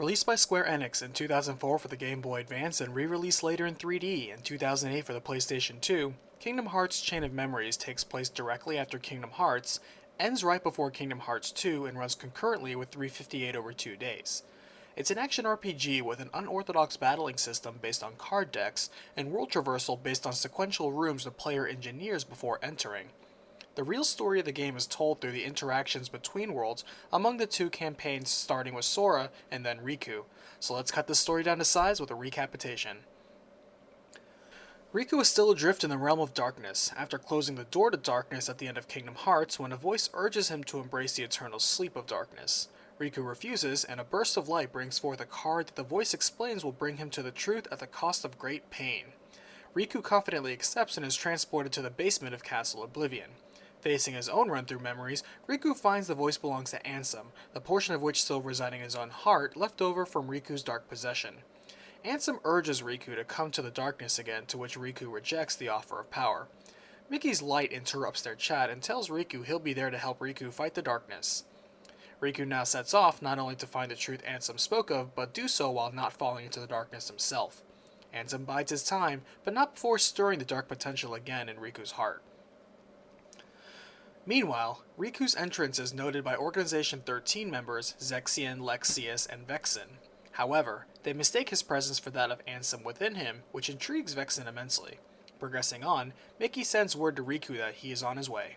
Released by Square Enix in 2004 for the Game Boy Advance and re-released later in 3D in 2008 for the PlayStation 2, Kingdom Hearts Chain of Memories takes place directly after Kingdom Hearts, ends right before Kingdom Hearts 2, and runs concurrently with 358 over 2 days. It's an action RPG with an unorthodox battling system based on card decks, and world traversal based on sequential rooms the player engineers before entering. The real story of the game is told through the interactions between worlds among the two campaigns, starting with Sora and then Riku. So let's cut this story down to size with a recapitation. Riku is still adrift in the realm of darkness, after closing the door to darkness at the end of Kingdom Hearts when a voice urges him to embrace the eternal sleep of darkness. Riku refuses, and a burst of light brings forth a card that the voice explains will bring him to the truth at the cost of great pain. Riku confidently accepts and is transported to the basement of Castle Oblivion. Facing his own run-through memories, Riku finds the voice belongs to Ansem, the portion of which still residing in his own heart left over from Riku's dark possession. Ansem urges Riku to come to the darkness again, to which Riku rejects the offer of power. Mickey's light interrupts their chat and tells Riku he'll be there to help Riku fight the darkness. Riku now sets off not only to find the truth Ansem spoke of, but do so while not falling into the darkness himself. Ansem bides his time, but not before stirring the dark potential again in Riku's heart. Meanwhile, Riku's entrance is noted by Organization 13 members Zexion, Lexaeus, and Vexen. However, they mistake his presence for that of Ansem within him, which intrigues Vexen immensely. Progressing on, Mickey sends word to Riku that he is on his way.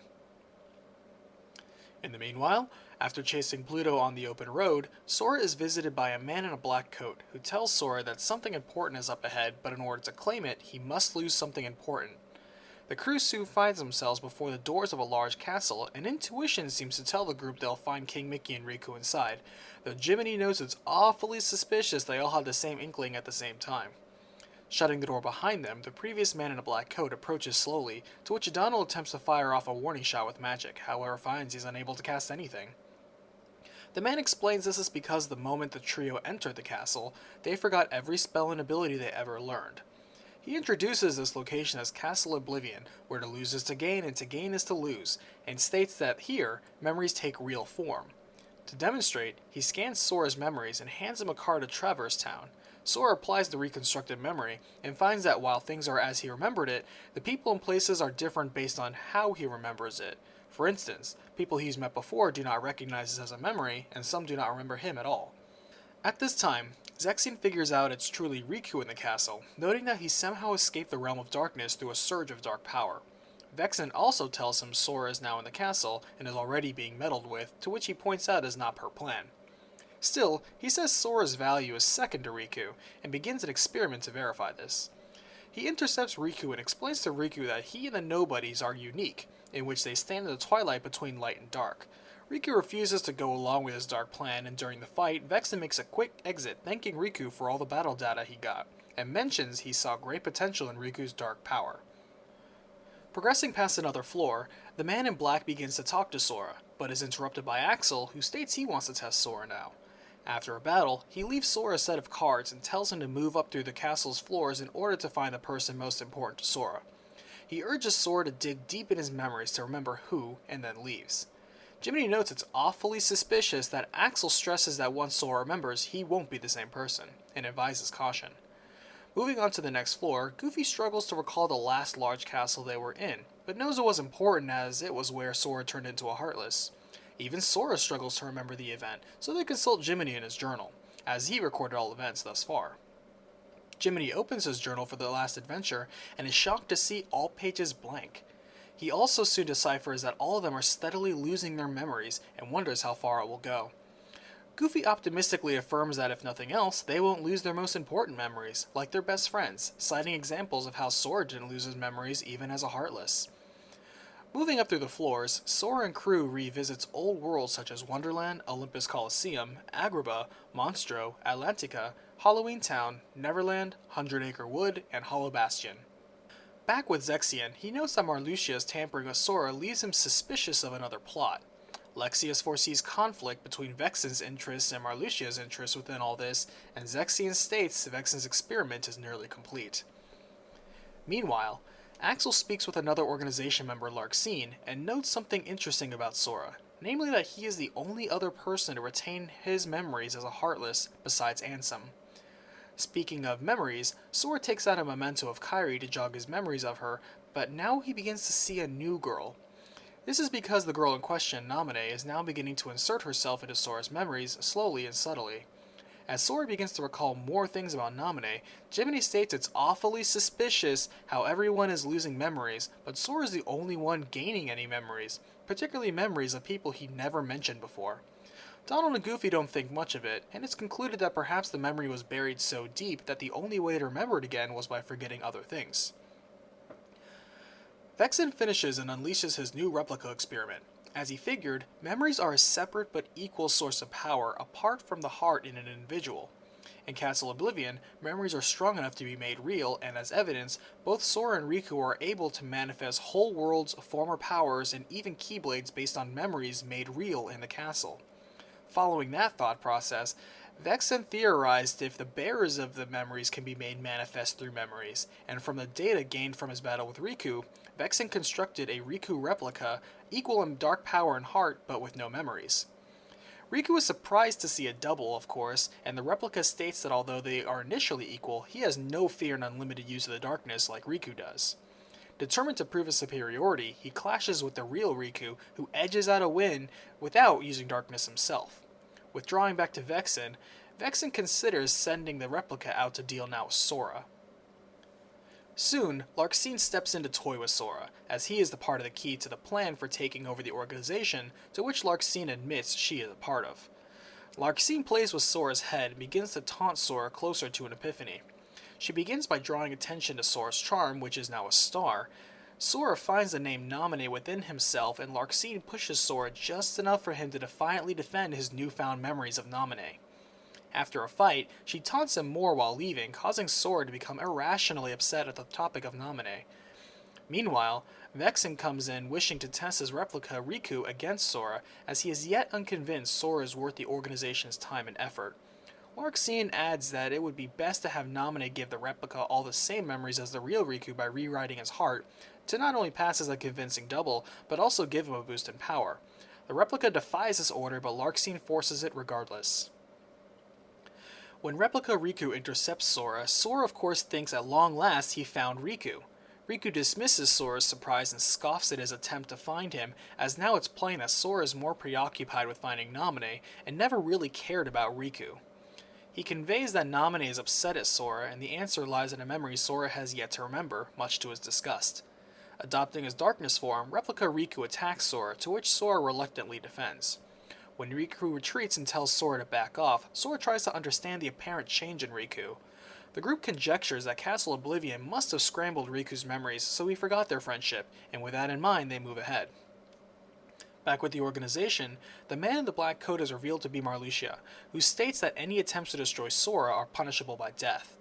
In the meanwhile, after chasing Pluto on the open road, Sora is visited by a man in a black coat who tells Sora that something important is up ahead, but in order to claim it, he must lose something important. The crew soon finds themselves before the doors of a large castle, and intuition seems to tell the group they'll find King Mickey and Riku inside, though Jiminy knows it's awfully suspicious they all have the same inkling at the same time. Shutting the door behind them, the previous man in a black coat approaches slowly, to which Donald attempts to fire off a warning shot with magic, however finds he's unable to cast anything. The man explains this is because the moment the trio entered the castle, they forgot every spell and ability they ever learned. He introduces this location as Castle Oblivion, where to lose is to gain and to gain is to lose, and states that here, memories take real form. To demonstrate, he scans Sora's memories and hands him a card to Traverse Town. Sora applies the reconstructed memory, and finds that while things are as he remembered it, the people and places are different based on how he remembers it. For instance, people he's met before do not recognize this as a memory, and some do not remember him at all. At this time, Zexion figures out it's truly Riku in the castle, noting that he somehow escaped the realm of darkness through a surge of dark power. Vexen also tells him Sora is now in the castle and is already being meddled with, to which he points out is not per plan. Still, he says Sora's value is second to Riku, and begins an experiment to verify this. He intercepts Riku and explains to Riku that he and the Nobodies are unique, in which they stand in the twilight between light and dark. Riku refuses to go along with his dark plan, and during the fight, Vexen makes a quick exit, thanking Riku for all the battle data he got, and mentions he saw great potential in Riku's dark power. Progressing past another floor, the man in black begins to talk to Sora, but is interrupted by Axel, who states he wants to test Sora now. After a battle, he leaves Sora a set of cards and tells him to move up through the castle's floors in order to find the person most important to Sora. He urges Sora to dig deep in his memories to remember who, and then leaves. Jiminy notes it's awfully suspicious that Axel stresses that once Sora remembers, he won't be the same person, and advises caution. Moving on to the next floor, Goofy struggles to recall the last large castle they were in, but knows it was important as it was where Sora turned into a Heartless. Even Sora struggles to remember the event, so they consult Jiminy in his journal, as he recorded all events thus far. Jiminy opens his journal for the last adventure, and is shocked to see all pages blank. He also soon deciphers that all of them are steadily losing their memories, and wonders how far it will go. Goofy optimistically affirms that if nothing else, they won't lose their most important memories, like their best friends, citing examples of how Sora didn't lose his memories even as a Heartless. Moving up through the floors, Sora and crew revisits old worlds such as Wonderland, Olympus Coliseum, Agrabah, Monstro, Atlantica, Halloween Town, Neverland, 100 Acre Wood, and Hollow Bastion. Back with Zexion, he notes that Marluxia's tampering with Sora leaves him suspicious of another plot. Lexaeus foresees conflict between Vexen's interests and Marluxia's interests within all this, and Zexion states Vexen's experiment is nearly complete. Meanwhile, Axel speaks with another organization member, Larxene, and notes something interesting about Sora. namely that he is the only other person to retain his memories as a Heartless besides Ansem. Speaking of memories, Sora takes out a memento of Kairi to jog his memories of her, but now he begins to see a new girl. This is because the girl in question, Naminé, is now beginning to insert herself into Sora's memories slowly and subtly. As Sora begins to recall more things about Naminé, Jiminy states it's awfully suspicious how everyone is losing memories, but Sora is the only one gaining any memories, particularly memories of people he never mentioned before. Donald and Goofy don't think much of it, and it's concluded that perhaps the memory was buried so deep that the only way to remember it again was by forgetting other things. Vexen finishes and unleashes his new replica experiment. As he figured, memories are a separate but equal source of power apart from the heart in an individual. In Castle Oblivion, memories are strong enough to be made real, and as evidence, both Sora and Riku are able to manifest whole worlds, former powers, and even Keyblades based on memories made real in the castle. Following that thought process, Vexen theorized if the bearers of the memories can be made manifest through memories, and from the data gained from his battle with Riku, Vexen constructed a Riku Replica equal in dark power and heart, but with no memories. Riku is surprised to see a double, of course, and the replica states that although they are initially equal, he has no fear and unlimited use of the darkness like Riku does. Determined to prove his superiority, he clashes with the real Riku, who edges out a win without using darkness himself. Withdrawing back to Vexen, Vexen considers sending the replica out to deal now with Sora. Soon, Larxene steps in to toy with Sora, as he is the part of the key to the plan for taking over the organization, to which Larxene admits she is a part of. Larxene plays with Sora's head and begins to taunt Sora closer to an epiphany. She begins by drawing attention to Sora's charm, which is now a star. Sora finds the name Naminé within himself, and Larxene pushes Sora just enough for him to defiantly defend his newfound memories of Naminé. After a fight, she taunts him more while leaving, causing Sora to become irrationally upset at the topic of Naminé. Meanwhile, Vexen comes in wishing to test his replica Riku against Sora, as he is yet unconvinced Sora is worth the organization's time and effort. Larxene adds that it would be best to have Naminé give the replica all the same memories as the real Riku by rewriting his heart, to not only pass as a convincing double, but also give him a boost in power. The replica defies this order, but Larxene forces it regardless. When Replica Riku intercepts Sora, Sora of course thinks at long last he found Riku. Riku dismisses Sora's surprise and scoffs at his attempt to find him, as now it's plain that Sora is more preoccupied with finding Naminé and never really cared about Riku. He conveys that Naminé is upset at Sora, and the answer lies in a memory Sora has yet to remember, much to his disgust. Adopting his darkness form, Replica Riku attacks Sora, to which Sora reluctantly defends. When Riku retreats and tells Sora to back off, Sora tries to understand the apparent change in Riku. The group conjectures that Castle Oblivion must have scrambled Riku's memories, so he forgot their friendship, and with that in mind, they move ahead. Back with the organization, the man in the black coat is revealed to be Marluxia, who states that any attempts to destroy Sora are punishable by death.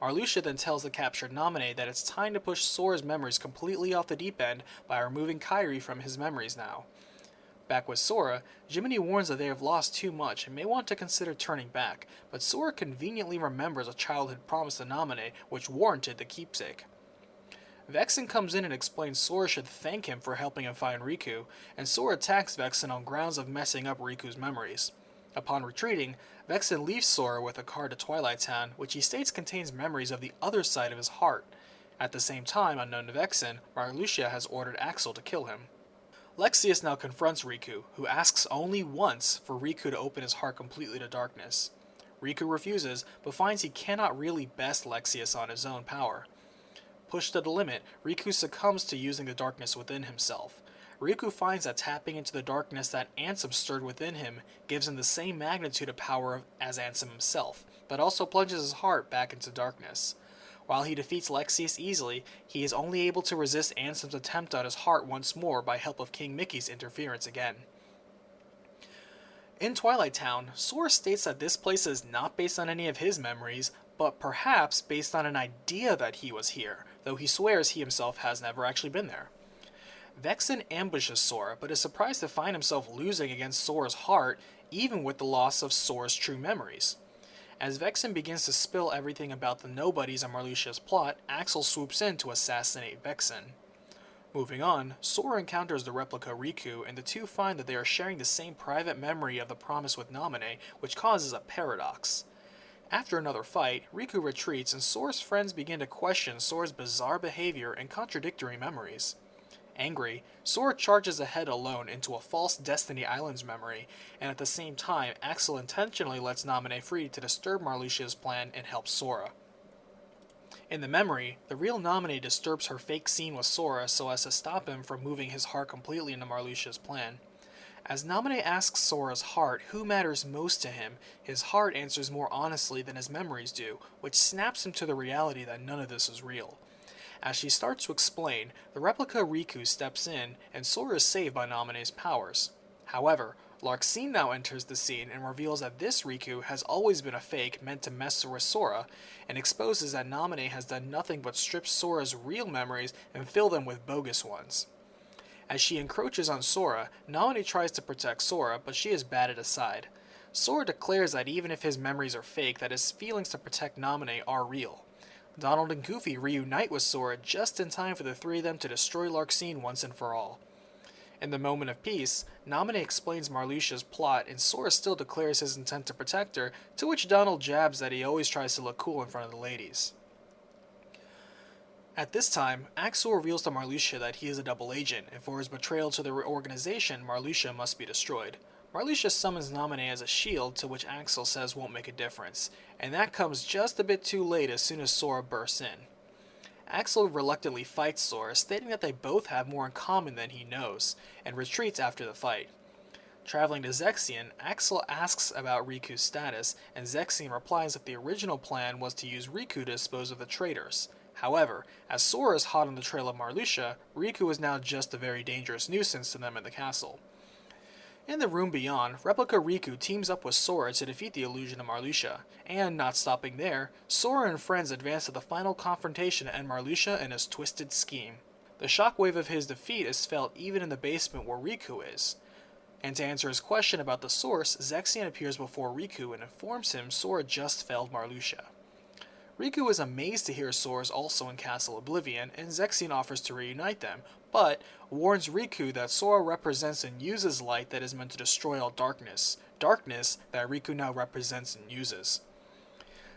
Marluxia then tells the captured Naminé that it's time to push Sora's memories completely off the deep end by removing Kairi from his memories now. Back with Sora, Jiminy warns that they have lost too much and may want to consider turning back, but Sora conveniently remembers a childhood promise to Naminé which warranted the keepsake. Vexen comes in and explains Sora should thank him for helping him find Riku, and Sora attacks Vexen on grounds of messing up Riku's memories. Upon retreating, Vexen leaves Sora with a card to Twilight Town, which he states contains memories of the other side of his heart. At the same time, unknown to Vexen, Marluxia has ordered Axel to kill him. Lexaeus now confronts Riku, who asks only once for Riku to open his heart completely to darkness. Riku refuses, but finds he cannot really best Lexaeus on his own power. Pushed to the limit, Riku succumbs to using the darkness within himself. Riku finds that tapping into the darkness that Ansem stirred within him gives him the same magnitude of power as Ansem himself, but also plunges his heart back into darkness. While he defeats Lexaeus easily, he is only able to resist Ansem's attempt on his heart once more by help of King Mickey's interference again. In Twilight Town, Sora states that this place is not based on any of his memories, but perhaps based on an idea that he was here, though he swears he himself has never actually been there. Vexen ambushes Sora, but is surprised to find himself losing against Sora's heart, even with the loss of Sora's true memories. As Vexen begins to spill everything about the nobodies on Marluxia's plot, Axel swoops in to assassinate Vexen. Moving on, Sora encounters the replica Riku, and the two find that they are sharing the same private memory of the promise with Namine, which causes a paradox. After another fight, Riku retreats and Sora's friends begin to question Sora's bizarre behavior and contradictory memories. Angry, Sora charges ahead alone into a false Destiny Islands memory, and at the same time, Axel intentionally lets Namine free to disturb Marluxia's plan and help Sora. In the memory, the real Namine disturbs her fake scene with Sora so as to stop him from moving his heart completely into Marluxia's plan. As Namine asks Sora's heart who matters most to him, his heart answers more honestly than his memories do, which snaps him to the reality that none of this is real. As she starts to explain, the replica Riku steps in, and Sora is saved by Namine's powers. However, Larxene now enters the scene and reveals that this Riku has always been a fake meant to mess with Sora, and exposes that Namine has done nothing but strip Sora's real memories and fill them with bogus ones. As she encroaches on Sora, Namine tries to protect Sora, but she is batted aside. Sora declares that even if his memories are fake, that his feelings to protect Namine are real. Donald and Goofy reunite with Sora just in time for the three of them to destroy Larxene once and for all. In the moment of peace, Namine explains Marluxia's plot and Sora still declares his intent to protect her, to which Donald jabs that he always tries to look cool in front of the ladies. At this time, Axel reveals to Marluxia that he is a double agent, and for his betrayal to the organization, Marluxia must be destroyed. Marluxia summons Namine as a shield, to which Axel says won't make a difference, and that comes just a bit too late as soon as Sora bursts in. Axel reluctantly fights Sora, stating that they both have more in common than he knows, and retreats after the fight. Traveling to Zexion, Axel asks about Riku's status, and Zexion replies that the original plan was to use Riku to dispose of the traitors. However, as Sora is hot on the trail of Marluxia, Riku is now just a very dangerous nuisance to them in the castle. In the room beyond, Replica Riku teams up with Sora to defeat the illusion of Marluxia, and not stopping there, Sora and friends advance to the final confrontation to end Marluxia and his twisted scheme. The shockwave of his defeat is felt even in the basement where Riku is. And to answer his question about the source, Zexion appears before Riku and informs him Sora just felled Marluxia. Riku is amazed to hear Sora is also in Castle Oblivion, and Zexion offers to reunite them, but warns Riku that Sora represents and uses light that is meant to destroy all darkness that Riku now represents and uses.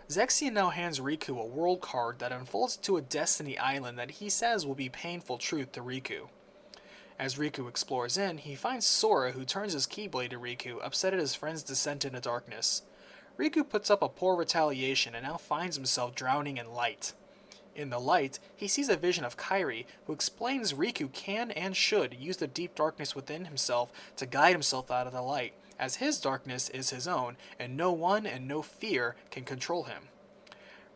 Zexion now hands Riku a world card that unfolds to a Destiny Island that he says will be painful truth to Riku. As Riku explores in, he finds Sora, who turns his Keyblade to Riku, upset at his friend's descent into darkness. Riku puts up a poor retaliation and now finds himself drowning in light. In the light, he sees a vision of Kairi, who explains Riku can and should use the deep darkness within himself to guide himself out of the light, as his darkness is his own, and no one and no fear can control him.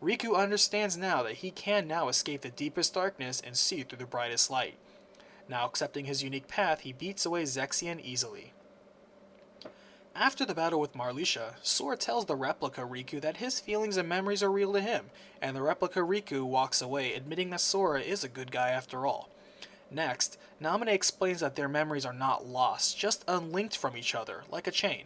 Riku understands now that he can now escape the deepest darkness and see through the brightest light. Now accepting his unique path, he beats away Zexion easily. After the battle with Marluxia, Sora tells the replica Riku that his feelings and memories are real to him, and the replica Riku walks away, admitting that Sora is a good guy after all. Next, Namine explains that their memories are not lost, just unlinked from each other, like a chain.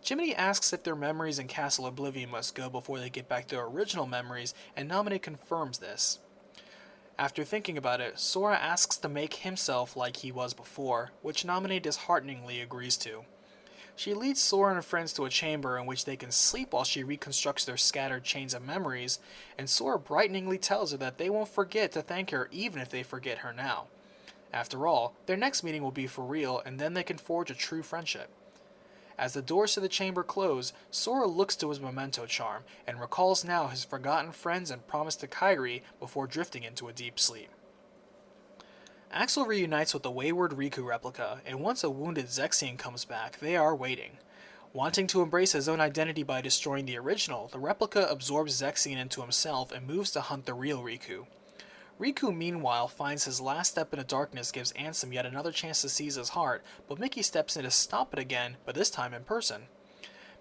Jiminy asks if their memories in Castle Oblivion must go before they get back their original memories, and Namine confirms this. After thinking about it, Sora asks to make himself like he was before, which Namine dishearteningly agrees to. She leads Sora and friends to a chamber in which they can sleep while she reconstructs their scattered chains of memories, and Sora brighteningly tells her that they won't forget to thank her even if they forget her now. After all, their next meeting will be for real, and then they can forge a true friendship. As the doors to the chamber close, Sora looks to his memento charm, and recalls now his forgotten friends and promise to Kairi before drifting into a deep sleep. Axel reunites with the wayward Riku replica, and once a wounded Zexion comes back, they are waiting. Wanting to embrace his own identity by destroying the original, the replica absorbs Zexion into himself and moves to hunt the real Riku. Riku, meanwhile, finds his last step into darkness gives Ansem yet another chance to seize his heart, but Mickey steps in to stop it again, but this time in person.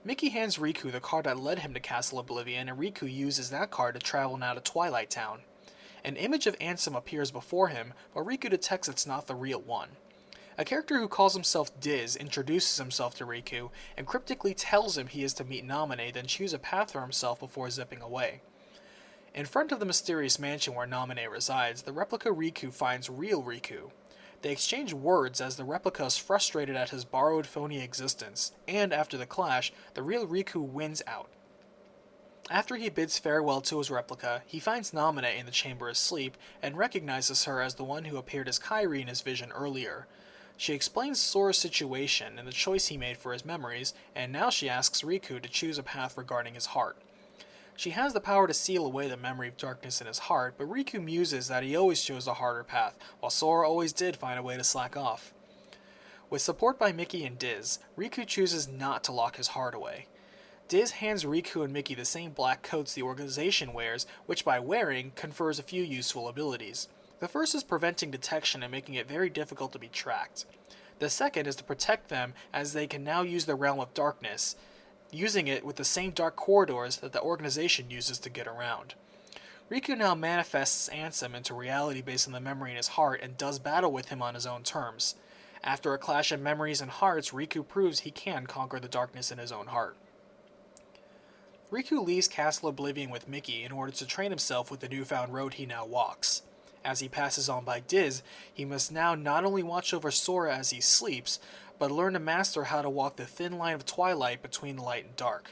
Mickey hands Riku the card that led him to Castle Oblivion, and Riku uses that card to travel now to Twilight Town. An image of Ansem appears before him, but Riku detects it's not the real one. A character who calls himself Diz introduces himself to Riku, and cryptically tells him he is to meet Namine, then choose a path for himself before zipping away. In front of the mysterious mansion where Namine resides, the replica Riku finds real Riku. They exchange words as the replica is frustrated at his borrowed phony existence, and after the clash, the real Riku wins out. After he bids farewell to his replica, he finds Namine in the chamber asleep and recognizes her as the one who appeared as Kairi in his vision earlier. She explains Sora's situation and the choice he made for his memories, and now she asks Riku to choose a path regarding his heart. She has the power to seal away the memory of darkness in his heart, but Riku muses that he always chose the harder path, while Sora always did find a way to slack off. With support by Mickey and Diz, Riku chooses not to lock his heart away. Diz hands Riku and Mickey the same black coats the organization wears, which by wearing, confers a few useful abilities. The first is preventing detection and making it very difficult to be tracked. The second is to protect them, as they can now use the Realm of Darkness, using it with the same dark corridors that the organization uses to get around. Riku now manifests Ansem into reality based on the memory in his heart and does battle with him on his own terms. After a clash of memories and hearts, Riku proves he can conquer the darkness in his own heart. Riku leaves Castle Oblivion with Mickey in order to train himself with the newfound road he now walks. As he passes on by Diz, he must now not only watch over Sora as he sleeps, but learn to master how to walk the thin line of twilight between light and dark.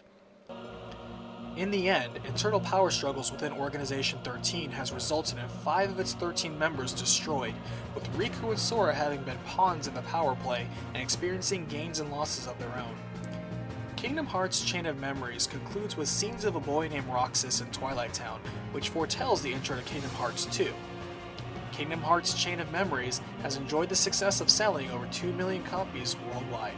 In the end, internal power struggles within Organization 13 has resulted in 5 of its 13 members destroyed, with Riku and Sora having been pawns in the power play and experiencing gains and losses of their own. Kingdom Hearts' Chain of Memories concludes with scenes of a boy named Roxas in Twilight Town, which foretells the intro to Kingdom Hearts 2. Kingdom Hearts' Chain of Memories has enjoyed the success of selling over 2 million copies worldwide.